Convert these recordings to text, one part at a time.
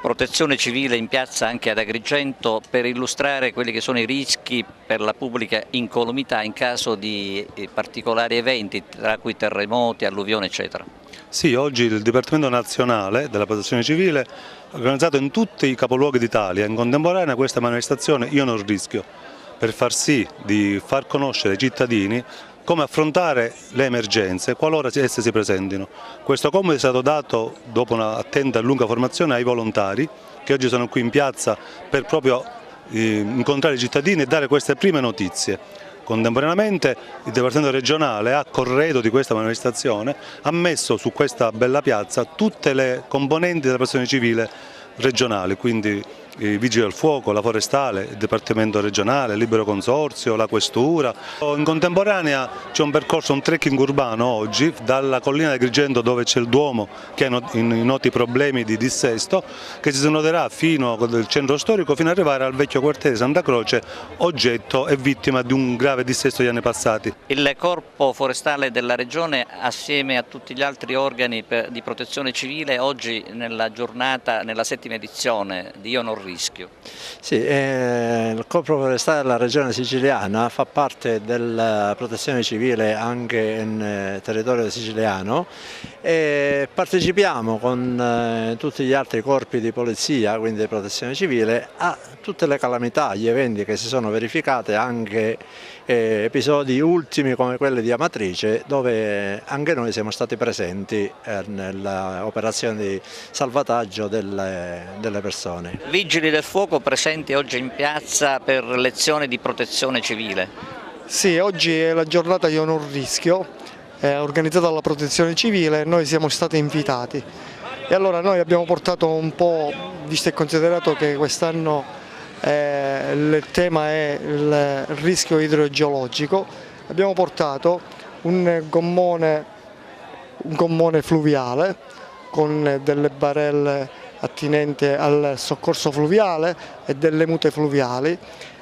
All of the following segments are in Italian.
Protezione civile in piazza anche ad Agrigento per illustrare quelli che sono i rischi per la pubblica incolumità in caso di particolari eventi, tra cui terremoti, alluvioni eccetera. Sì, oggi il Dipartimento Nazionale della Protezione Civile ha organizzato in tutti i capoluoghi d'Italia in contemporanea questa manifestazione Io non rischio, per far sì di far conoscere ai cittadini come affrontare le emergenze qualora esse si presentino. Questo compito è stato dato dopo un'attenta e lunga formazione ai volontari che oggi sono qui in piazza per proprio incontrare i cittadini e dare queste prime notizie. Contemporaneamente il Dipartimento regionale a corredo di questa manifestazione ha messo su questa bella piazza tutte le componenti della protezione civile regionali, quindi i Vigili del Fuoco, la Forestale, il Dipartimento regionale, il Libero Consorzio, la Questura. In contemporanea c'è un percorso, un trekking urbano oggi, dalla collina di Agrigento dove c'è il Duomo che ha i noti problemi di dissesto, che si snoderà fino al centro storico fino ad arrivare al vecchio quartiere di Santa Croce, oggetto e vittima di un grave dissesto degli anni passati. Il Corpo Forestale della Regione assieme a tutti gli altri organi di protezione civile oggi nella giornata, nella 7ª edizione di Io non rischio. Sì, il Corpo Forestale della Regione Siciliana fa parte della protezione civile anche in territorio siciliano e partecipiamo con tutti gli altri corpi di polizia, quindi di protezione civile, a tutte le calamità, gli eventi che si sono verificati, anche episodi ultimi come quelli di Amatrice, dove anche noi siamo stati presenti nell'operazione di salvataggio delle persone. Vigili del Fuoco presenti oggi in piazza per lezioni di protezione civile. Sì, oggi è la giornata Io non rischio, organizzata dalla protezione civile, noi siamo stati invitati e allora noi abbiamo portato un po', visto e considerato che quest'anno il tema è il rischio idrogeologico, abbiamo portato un gommone fluviale con delle barelle attinenti al soccorso fluviale e delle mute fluviali.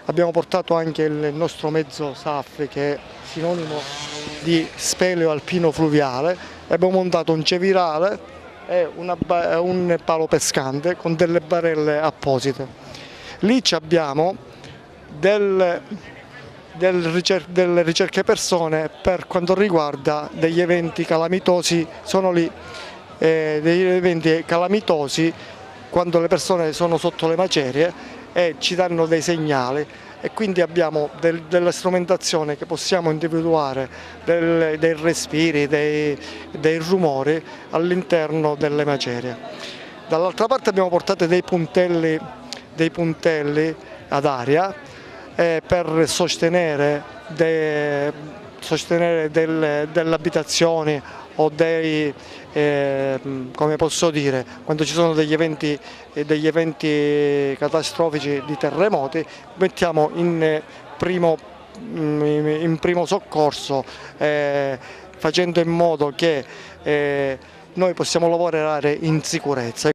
Abbiamo portato anche il nostro mezzo SAF che è sinonimo di speleo alpino fluviale e abbiamo montato un cevirale e un palo pescante con delle barelle apposite. Lì abbiamo delle ricerche persone per quanto riguarda degli eventi calamitosi, sono lì degli eventi calamitosi quando le persone sono sotto le macerie e ci danno dei segnali e quindi abbiamo della strumentazione che possiamo individuare, dei respiri, dei rumori all'interno delle macerie. Dall'altra parte abbiamo portato dei puntelli ad aria per sostenere delle abitazioni o come posso dire, quando ci sono degli eventi catastrofici di terremoti, mettiamo in primo soccorso facendo in modo che noi possiamo lavorare in sicurezza.